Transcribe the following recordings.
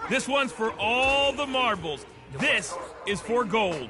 This one's for all the marbles. This is for gold.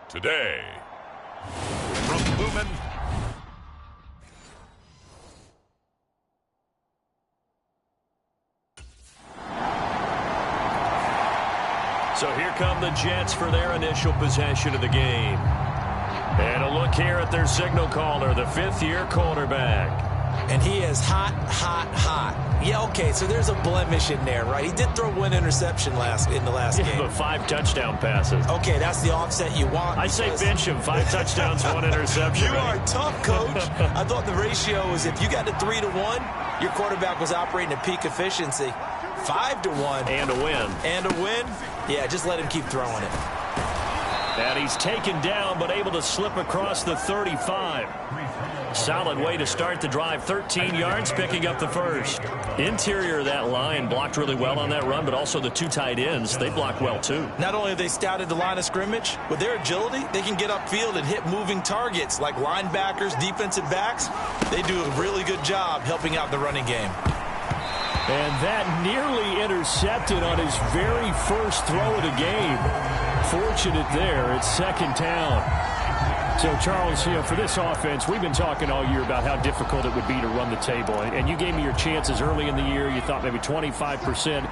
Today, from Lumen, so here come the Jets for their initial possession of the game. And a look here at their signal caller, the fifth-year quarterback. And he is hot, hot, hot. Yeah, okay, so there's a blemish in there, right? He did throw one interception in the last game. But 5 touchdown passes. Okay, that's the offset you want. I say bench him. 5 touchdowns, 1 interception. You are tough, Coach. I thought the ratio was if you got to 3-1, your quarterback was operating at peak efficiency. 5-1. And a win. And a win? Yeah, just let him keep throwing it. And he's taken down, but able to slip across the 35. Solid way to start the drive. 13 yards, picking up the first. Interior of that line blocked really well on that run, but also the 2 tight ends, they blocked well too. Not only have they scouted the line of scrimmage, with their agility, they can get upfield and hit moving targets like linebackers, defensive backs. They do a really good job helping out the running game. And that nearly intercepted on his very first throw of the game. Fortunate there. It's second down. So, Charles, for this offense, we've been talking all year about how difficult it would be to run the table. And you gave me your chances early in the year. You thought maybe 25%.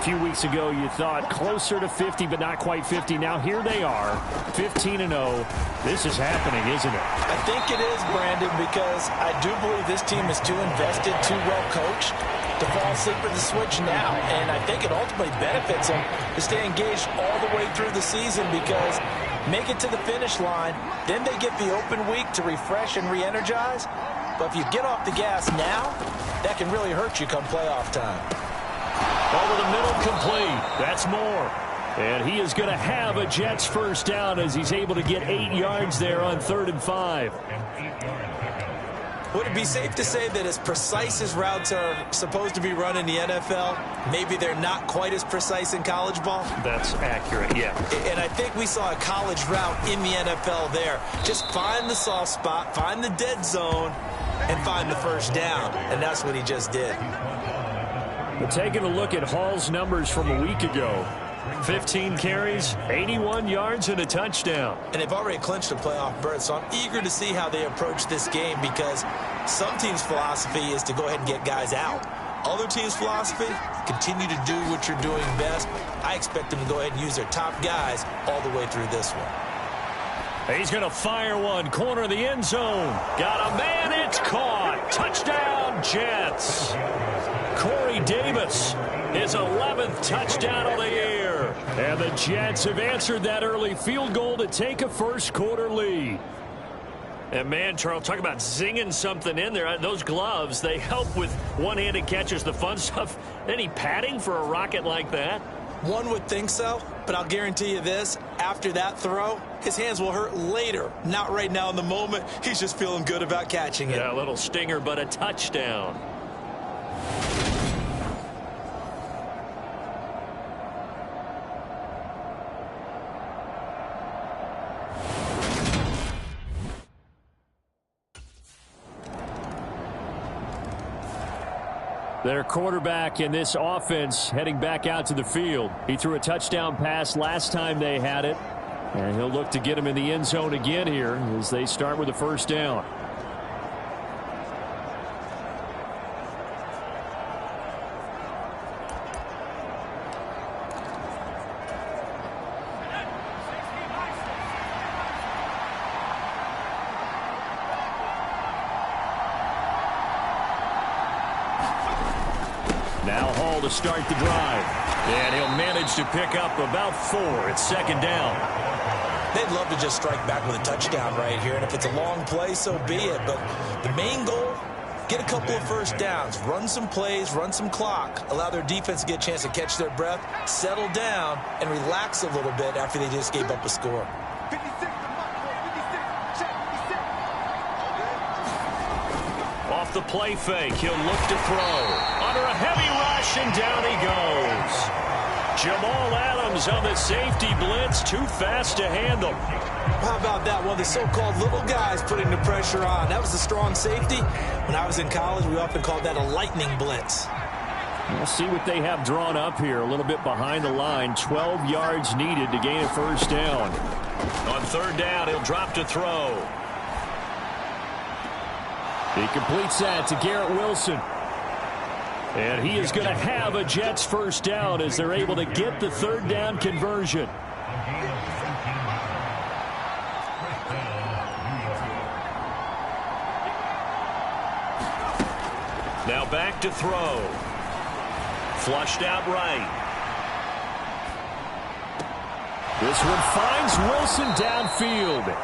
A few weeks ago, you thought closer to 50, but not quite 50. Now here they are, 15-0. This is happening, isn't it? I think it is, Brandon, because I do believe this team is too invested, too well coached to fall asleep at the switch now. And I think it ultimately benefits them to stay engaged all the way through the season, because make it to the finish line, then they get the open week to refresh and re-energize. But if you get off the gas now, that can really hurt you come playoff time. Over the middle, complete. That's more. And he is going to have a Jets first down as he's able to get 8 yards there on 3rd and 5. Would it be safe to say that as precise as routes are supposed to be run in the NFL, maybe they're not quite as precise in college ball? That's accurate, yeah. And I think we saw a college route in the NFL there. Just find the soft spot, find the dead zone, and find the first down. And that's what he just did. But taking a look at Hall's numbers from a week ago, 15 carries, 81 yards, and a touchdown. And they've already clinched a playoff berth, so I'm eager to see how they approach this game, because some teams' philosophy is to go ahead and get guys out. Other teams' philosophy, continue to do what you're doing best. I expect them to go ahead and use their top guys all the way through this one. He's going to fire one, corner of the end zone. Got a man, it's caught. Touchdown, Jets. Corey Davis, his 11th touchdown of the year. And the Jets have answered that early field goal to take a first-quarter lead. And, man, Charles, talk about zinging something in there. Those gloves, they help with one-handed catches, the fun stuff. Any padding for a rocket like that? One would think so, but I'll guarantee you this. After that throw, his hands will hurt later. Not right now in the moment. He's just feeling good about catching it. Yeah, a little stinger, but a touchdown. Their quarterback in this offense heading back out to the field. He threw a touchdown pass last time they had it. And he'll look to get him in the end zone again here as they start with a first down. Now Hall to start the drive. And he'll manage to pick up about 4. It's second down. They'd love to just strike back with a touchdown right here. And if it's a long play, so be it. But the main goal, get a couple of first downs. Run some plays, run some clock. Allow their defense to get a chance to catch their breath, settle down, and relax a little bit after they just gave up a score. Off the play fake, he'll look to throw. Under a heavy rush, and down he goes. Jamal Adams on the safety blitz, too fast to handle. How about that? One of the so-called little guys putting the pressure on. That was a strong safety. When I was in college, we often called that a lightning blitz. We'll see what they have drawn up here. A little bit behind the line. 12 yards needed to gain a first down. On third down, he'll drop to throw. He completes that to Garrett Wilson. And he is going to have a Jets first down as they're able to get the third down conversion. Now back to throw. Flushed out right. This one finds Wilson downfield.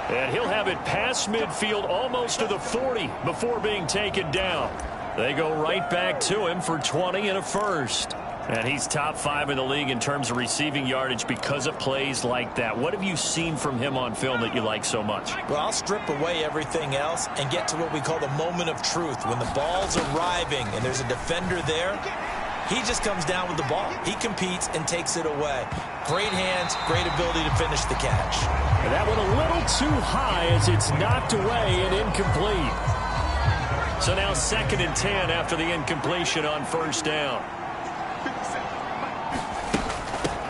And he'll have it past midfield almost to the 40 before being taken down. They go right back to him for 20 and a first. And he's top 5 in the league in terms of receiving yardage because of plays like that. What have you seen from him on film that you like so much? Well, I'll strip away everything else and get to what we call the moment of truth. When the ball's arriving and there's a defender there, he just comes down with the ball. He competes and takes it away. Great hands, great ability to finish the catch. And that one a little too high as it's knocked away and incomplete. So now 2nd and 10 after the incompletion on first down.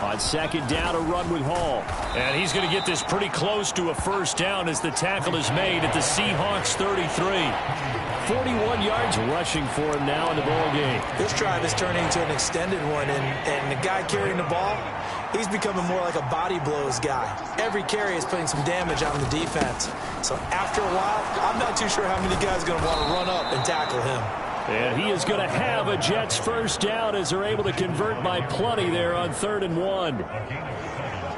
On second down, a run with Hall. And he's going to get this pretty close to a first down as the tackle is made at the Seahawks 33. 41 yards. yards rushing for him now in the ball game. This drive is turning into an extended one, and the guy carrying the ball, he's becoming more like a body blows guy. Every carry is putting some damage on the defense. So after a while, I'm not too sure how many guys are going to want to run up and tackle him. And he is going to have a Jets first down as they're able to convert by plenty there on 3rd and 1.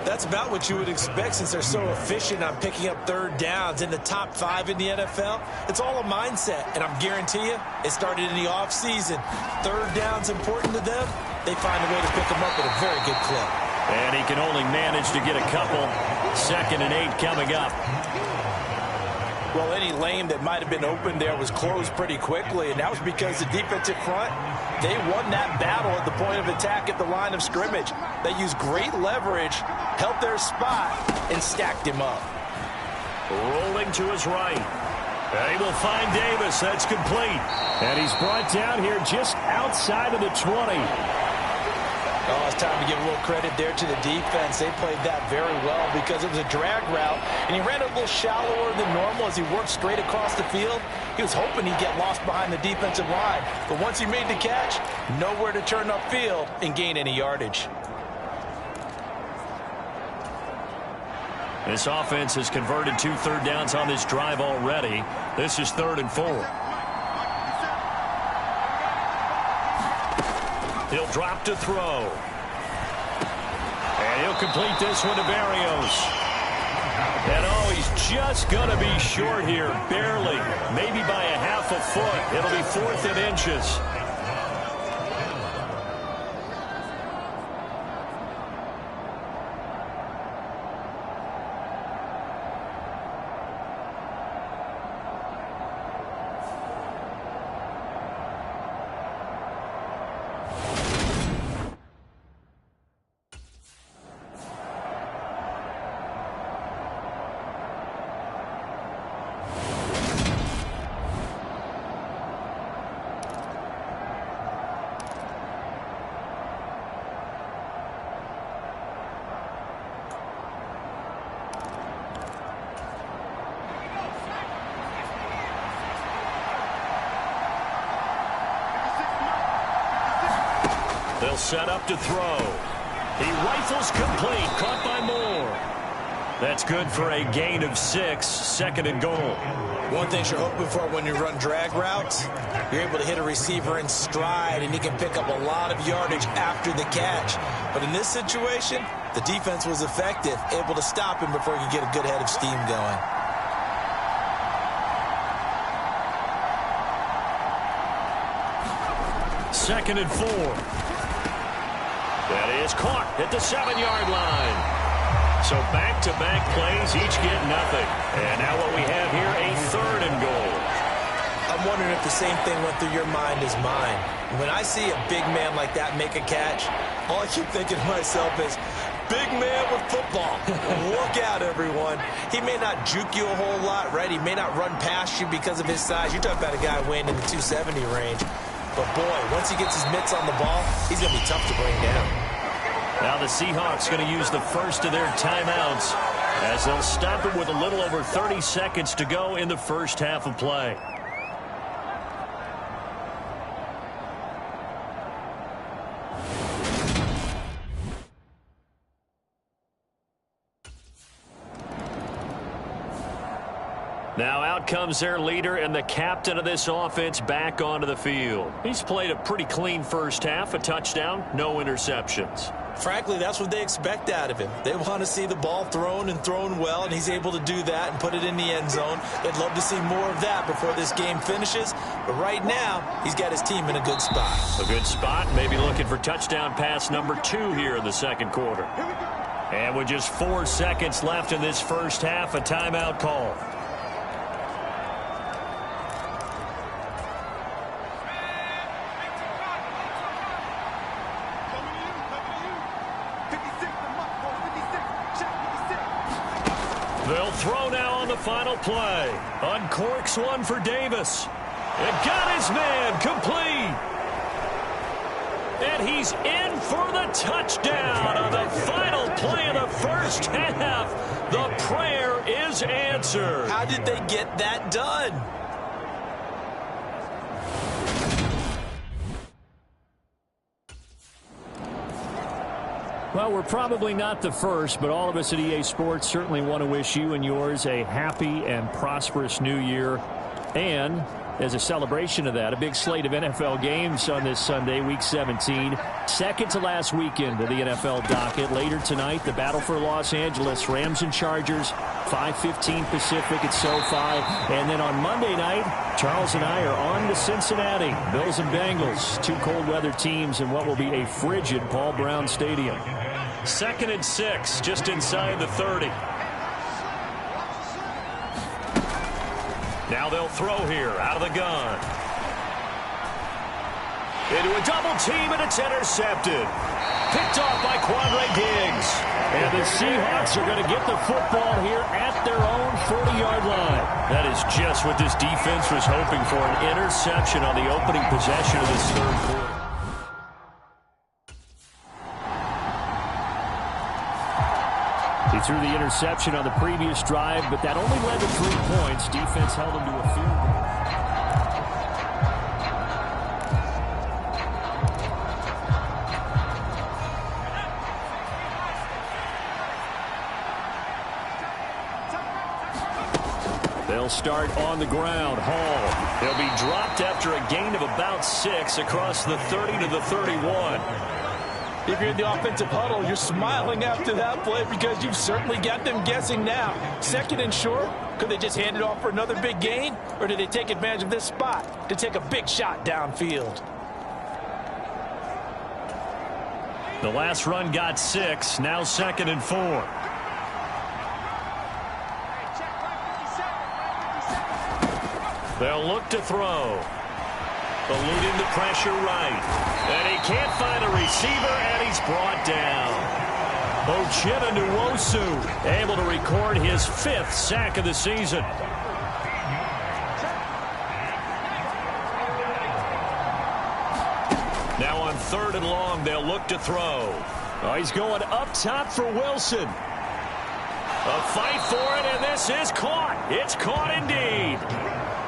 That's about what you would expect since they're so efficient on picking up third downs in the top 5 in the NFL. It's all a mindset, and I guarantee you, it started in the offseason. Third down's important to them. They find a way to pick them up at a very good clip. And he can only manage to get a couple. 2nd and 8 coming up. Well, any lane that might have been open there was closed pretty quickly, and that was because the defensive front, they won that battle at the point of attack at the line of scrimmage. They used great leverage, held their spot, and stacked him up. Rolling to his right. And he will find Davis. That's complete. And he's brought down here just outside of the 20. Oh, it's time to give a little credit there to the defense. They played that very well because it was a drag route, and he ran a little shallower than normal as he worked straight across the field. He was hoping he'd get lost behind the defensive line, but once he made the catch, nowhere to turn upfield and gain any yardage. This offense has converted 2 third downs on this drive already. This is 3rd and 4. He'll drop to throw. And he'll complete this one to Berrios. And oh, he's just going to be short here, barely. Maybe by a half a foot. It'll be 4th and inches. They'll set up to throw. He rifles complete, caught by Moore. That's good for a gain of 6, 2nd and goal. One thing you're hoping for when you run drag routes, you're able to hit a receiver in stride, and he can pick up a lot of yardage after the catch. But in this situation, the defense was effective, able to stop him before he could get a good head of steam going. Second and 4. That is caught at the 7-yard line. So back-to-back plays, each get nothing. And now what we have here, a 3rd and goal. I'm wondering if the same thing went through your mind as mine. When I see a big man like that make a catch, all I keep thinking to myself is, big man with football. Look out, everyone. He may not juke you a whole lot, right? He may not run past you because of his size. You're talking about a guy weighing in the 270 range. But, boy, once he gets his mitts on the ball, he's going to be tough to bring down. Now the Seahawks going to use the first of their timeouts as they'll stop it with a little over 30 seconds to go in the first half of play. Now out comes their leader and the captain of this offense back onto the field. He's played a pretty clean first half, a touchdown, no interceptions. Frankly, that's what they expect out of him. They want to see the ball thrown and thrown well, and he's able to do that and put it in the end zone. They'd love to see more of that before this game finishes, but right now, he's got his team in a good spot. A good spot, maybe looking for touchdown pass number 2 here in the second quarter. And with just 4 seconds left in this first half, a timeout call. They'll throw now on the final play. Uncorks one for Davis. And got his man complete. And he's in for the touchdown on the final play of the first half. The prayer is answered. How did they get that done? Well, we're probably not the first, but all of us at EA Sports certainly want to wish you and yours a happy and prosperous new year. And as a celebration of that, a big slate of NFL games on this Sunday, Week 17. Second to last weekend of the NFL docket. Later tonight, the battle for Los Angeles, Rams and Chargers, 5:15 Pacific at SoFi. And then on Monday night, Charles and I are on to Cincinnati. Bills and Bengals, two cold weather teams in what will be a frigid Paul Brown Stadium. 2nd and 6, just inside the 30. Now they'll throw here out of the gun. Into a double team, and it's intercepted. Picked off by Quandre Diggs. And the Seahawks are going to get the football here at their own 40-yard line. That is just what this defense was hoping for, an interception on the opening possession of this third quarter. He threw the interception on the previous drive, but that only led to 3 points. Defense held him to a field goal. They'll start on the ground. Hall. He'll be dropped after a gain of about 6 across the 30 to the 31. If you're in the offensive huddle, you're smiling after that play because you've certainly got them guessing now. 2nd and short, could they just hand it off for another big gain? Or did they take advantage of this spot to take a big shot downfield? The last run got 6, now 2nd and 4. They'll look to throw. Eluding the pressure right. And he can't find a receiver, and he's brought down. Ochita Nwosu able to record his 5th sack of the season. Now on 3rd and long, they'll look to throw. Oh, he's going up top for Wilson. A fight for it, and this is caught. It's caught indeed.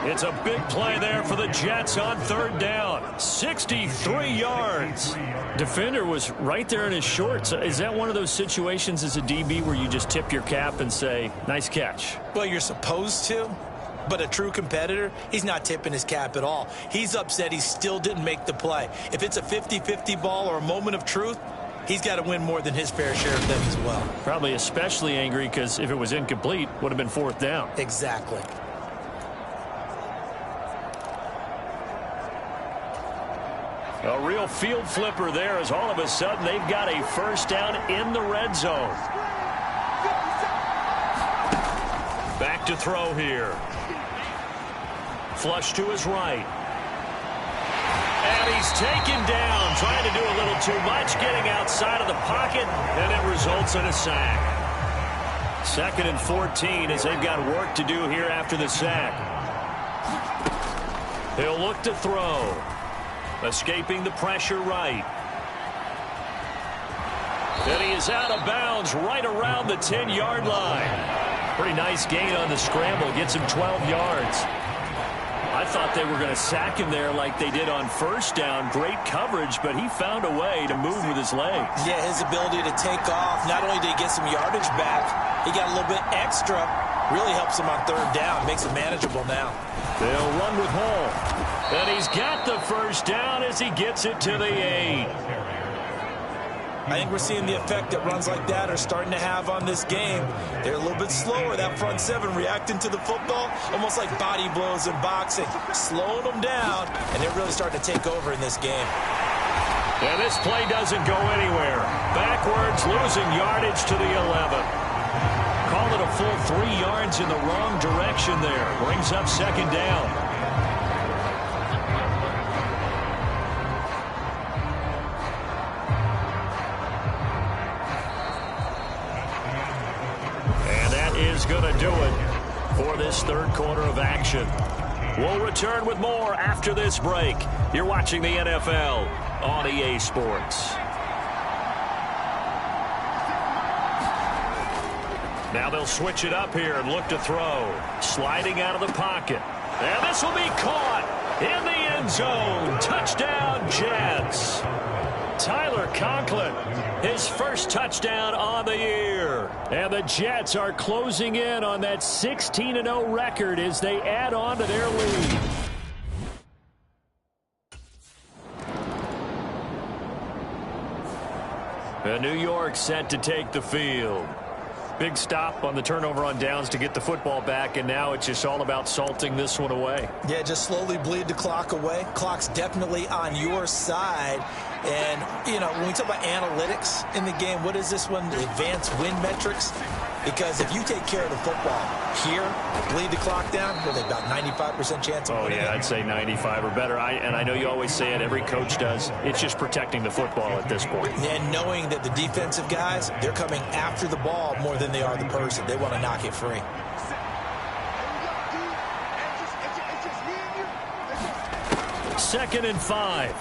It's a big play there for the Jets on 3rd down. 63 yards. Defender was right there in his shorts. Is that one of those situations as a DB where you just tip your cap and say, nice catch? Well, you're supposed to. But a true competitor, he's not tipping his cap at all. He's upset he still didn't make the play. If it's a 50-50 ball or a moment of truth, he's got to win more than his fair share of them as well. Probably especially angry because if it was incomplete, would have been 4th down. Exactly. A real field flipper there as all of a sudden they've got a 1st down in the red zone. Back to throw here. Flush to his right. And he's taken down, trying to do a little too much, getting outside of the pocket, and it results in a sack. 2nd and 14 as they've got work to do here after the sack. He'll look to throw. Escaping the pressure right. And he is out of bounds right around the 10-yard line. Pretty nice gain on the scramble. Gets him 12 yards. I thought they were going to sack him there like they did on 1st down. Great coverage, but he found a way to move with his legs. Yeah, his ability to take off. Not only did he get some yardage back, he got a little bit extra. Really helps him on 3rd down. Makes it manageable now. They'll run with Hall. And he's got the 1st down as he gets it to the 8. I think we're seeing the effect that runs like that are starting to have on this game. They're a little bit slower, that front 7 reacting to the football, almost like body blows in boxing, slowing them down, and they're really starting to take over in this game. And this play doesn't go anywhere. Backwards, losing yardage to the 11. Call it a full 3 yards in the wrong direction there. Brings up 2nd down. Is going to do it for this 3rd quarter of action. We'll return with more after this break. You're watching the NFL on EA Sports. Now they'll switch it up here and look to throw. Sliding out of the pocket. And this will be caught in the end zone. Touchdown, Jets. Tyler Conklin, his first touchdown on the year. And the Jets are closing in on that 16-0 record as they add on to their lead. New York set to take the field. Big stop on the turnover on downs to get the football back, and now it's just all about salting this one away. Yeah, just slowly bleed the clock away. Clock's definitely on your side. And, you know, when we talk about analytics in the game, what is this one? The advanced win metrics? Because if you take care of the football here, bleed the clock down, with about 95% chance of winning. Oh, yeah, I'd say 95 or better. And I know you always say it, every coach does. It's just protecting the football at this point. And knowing that the defensive guys, they're coming after the ball more than they are the person. They want to knock it free. Second and 5.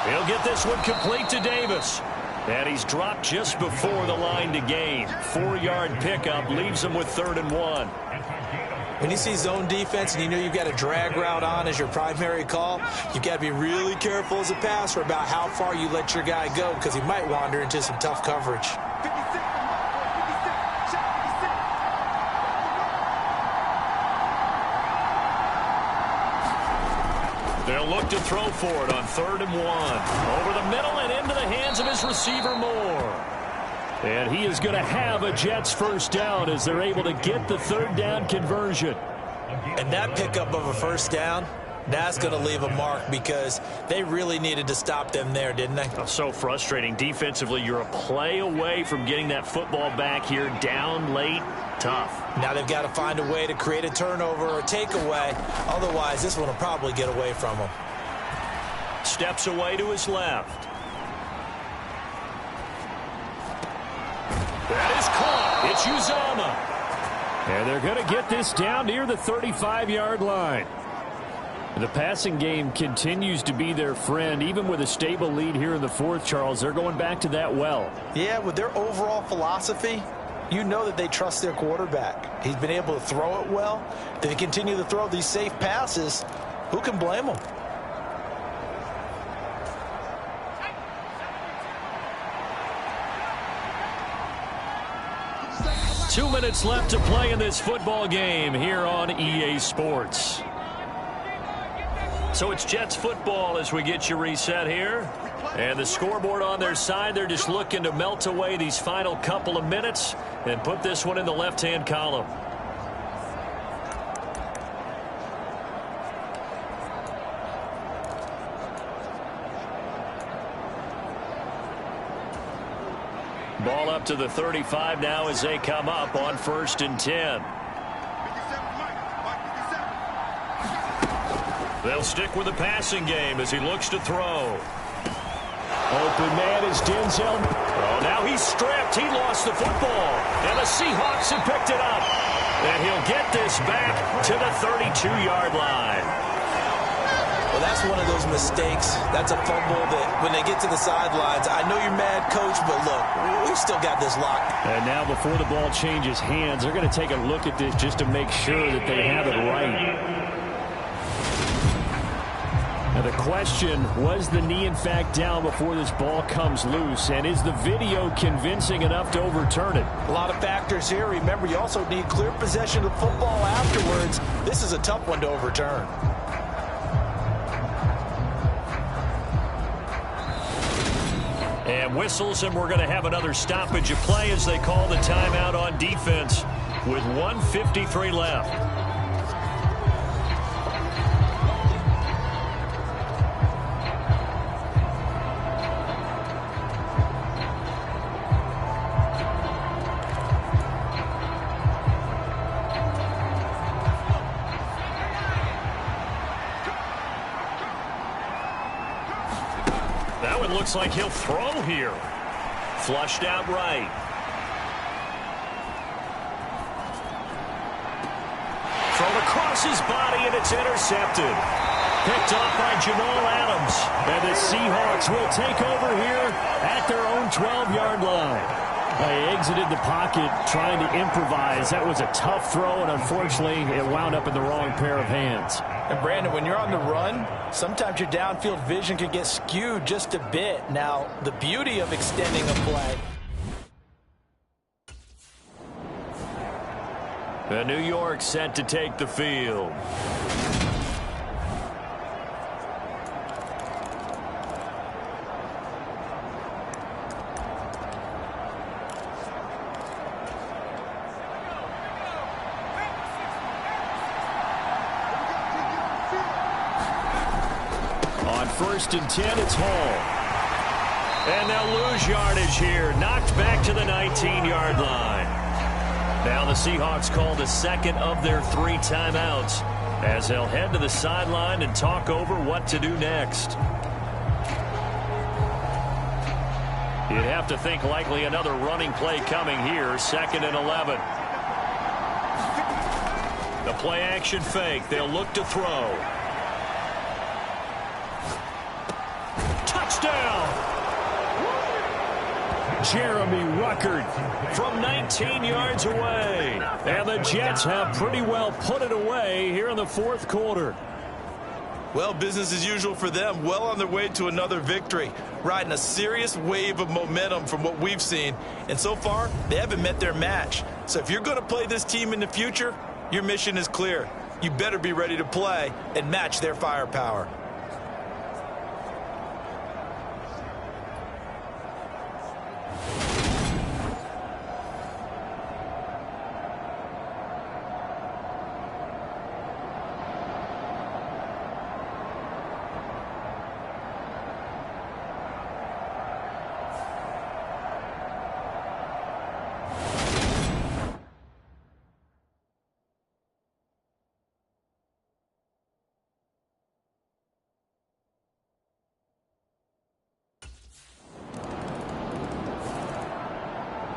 He'll get this one complete to Davis. And he's dropped just before the line to gain. 4-yard pickup leaves him with 3rd and 1. When you see zone defense and you know you've got a drag route on as your primary call, you've got to be really careful as a passer about how far you let your guy go, because he might wander into some tough coverage. They'll look to throw for it on 3rd and 1. Over the middle and into the hands of his receiver Moore. And he is going to have a Jets first down as they're able to get the 3rd down conversion. And that pickup of a first down, that's going to leave a mark, because they really needed to stop them there, didn't they? Oh, so frustrating. Defensively, you're a play away from getting that football back here, down late. Tough. Now they've got to find a way to create a turnover or a takeaway. Otherwise, this one will probably get away from them. Steps away to his left. That is caught. It's Uzama. And they're going to get this down near the 35-yard line. The passing game continues to be their friend. Even with a stable lead here in the 4th, Charles, they're going back to that well. Yeah, with their overall philosophy, you know that they trust their quarterback. He's been able to throw it well. They continue to throw these safe passes. Who can blame them? Two minutes left to play in this football game here on EA Sports. So it's Jets football as we get you reset here. And the scoreboard on their side, they're just looking to melt away these final couple of minutes and put this one in the left-hand column. Ball up to the 35 now as they come up on 1st and 10. They'll stick with the passing game as he looks to throw. Open man is Denzel. Oh, now he's stripped. He lost the football. And the Seahawks have picked it up. And he'll get this back to the 32-yard line. Well, that's one of those mistakes. That's a fumble that when they get to the sidelines, I know you're mad, Coach, but look, we've still got this locked. And now before the ball changes hands, they're going to take a look at this just to make sure that they have it right. Now the question, was the knee in fact down before this ball comes loose? And is the video convincing enough to overturn it? A lot of factors here. Remember, you also need clear possession of the football afterwards. This is a tough one to overturn. And whistles, and we're going to have another stoppage of play as they call the timeout on defense with 1:53 left. Looks like he'll throw here. Flushed out right. Thrown across his body, and it's intercepted. Picked off by Jamal Adams. And the Seahawks will take over here at their own 12-yard line. He exited the pocket trying to improvise. That was a tough throw, and unfortunately, it wound up in the wrong pair of hands. And Brandon, when you're on the run, sometimes your downfield vision can get skewed just a bit. Now, the beauty of extending a play. The New York set to take the field. On 1st and 10, it's Hall. And they'll lose yardage here. Knocked back to the 19-yard line. Now the Seahawks call the second of their 3 timeouts as they'll head to the sideline and talk over what to do next. You'd have to think likely another running play coming here, 2nd and 11. The play action fake. They'll look to throw. Touchdown! Jeremy Ruckert from 19 yards away. And the Jets have pretty well put it away here in the 4th quarter. Well, business as usual for them. Well on their way to another victory. Riding a serious wave of momentum from what we've seen. And so far, they haven't met their match. So if you're going to play this team in the future, your mission is clear. You better be ready to play and match their firepower.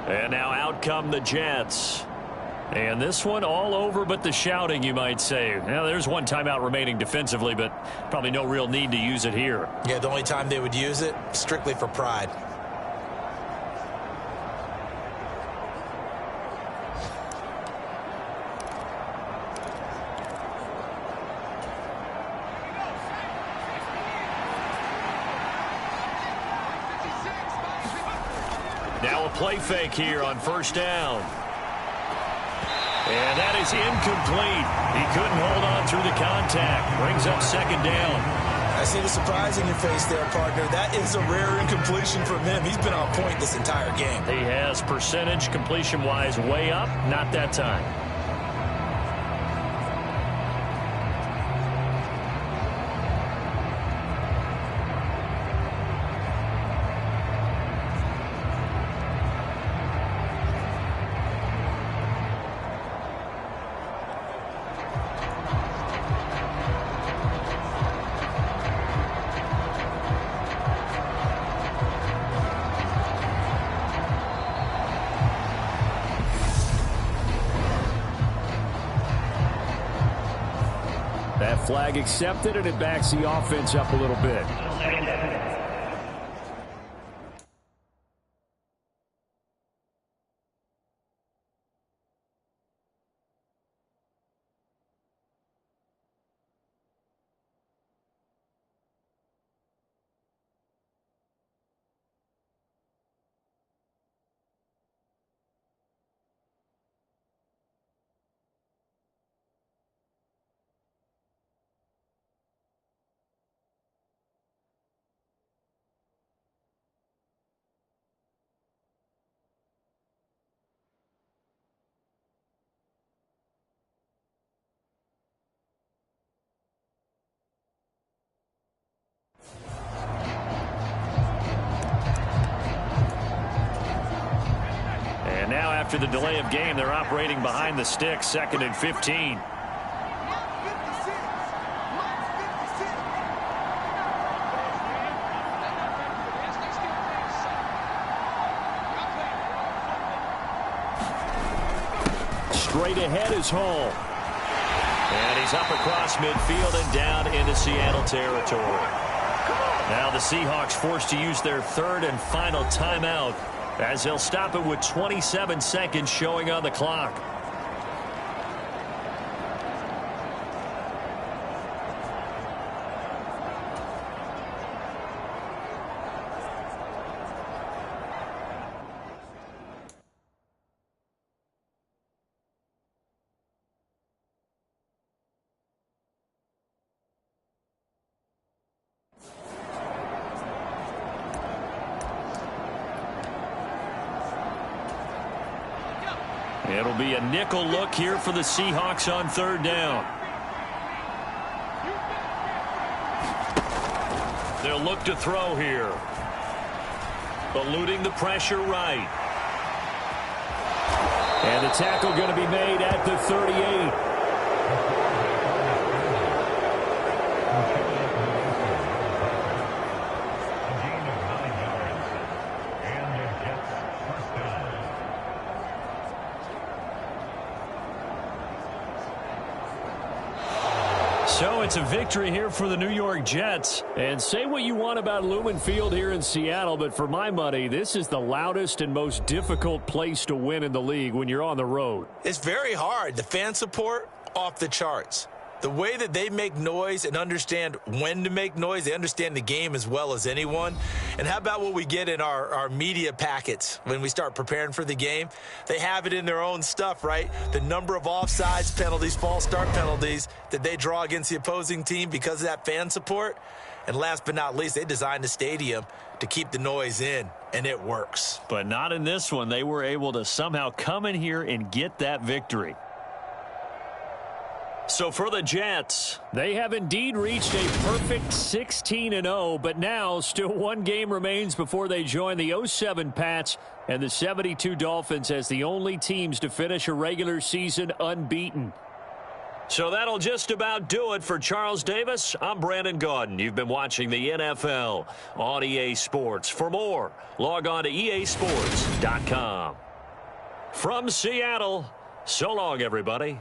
And now out come the Jets. And this one all over but the shouting, you might say. Now, there's one timeout remaining defensively, but probably no real need to use it here. Yeah, the only time they would use it, strictly for pride. Now a play fake here on 1st down. And that is incomplete. He couldn't hold on through the contact. Brings up 2nd down. I see the surprise in your face there, partner. That is a rare incompletion from him. He's been on point this entire game. He has percentage completion-wise way up. Not that time. That flag accepted, and it backs the offense up a little bit. And now after the delay of game, they're operating behind the sticks, 2nd and 15. Straight ahead is Hall. And he's up across midfield and down into Seattle territory. Now the Seahawks forced to use their 3rd and final timeout as they'll stop it with 27 seconds showing on the clock. It'll be a nickel look here for the Seahawks on third down. They'll look to throw here. Eluding the pressure right. And the tackle going to be made at the 38. So it's a victory here for the New York Jets. And say what you want about Lumen Field here in Seattle, but for my money, this is the loudest and most difficult place to win in the league when you're on the road. It's very hard. The fan support, off the charts. The way that they make noise and understand when to make noise, they understand the game as well as anyone. And how about what we get in our media packets when we start preparing for the game? They have it in their own stuff, right? The number of offsides penalties, false start penalties that they draw against the opposing team because of that fan support. And last but not least, they designed the stadium to keep the noise in, and it works. But not in this one. They were able to somehow come in here and get that victory. So for the Jets, they have indeed reached a perfect 16-0, but now still one game remains before they join the 07 Pats and the 72 Dolphins as the only teams to finish a regular season unbeaten. So that'll just about do it for Charles Davis. I'm Brandon Gaudin. You've been watching the NFL on EA Sports. For more, log on to easports.com. From Seattle, so long, everybody.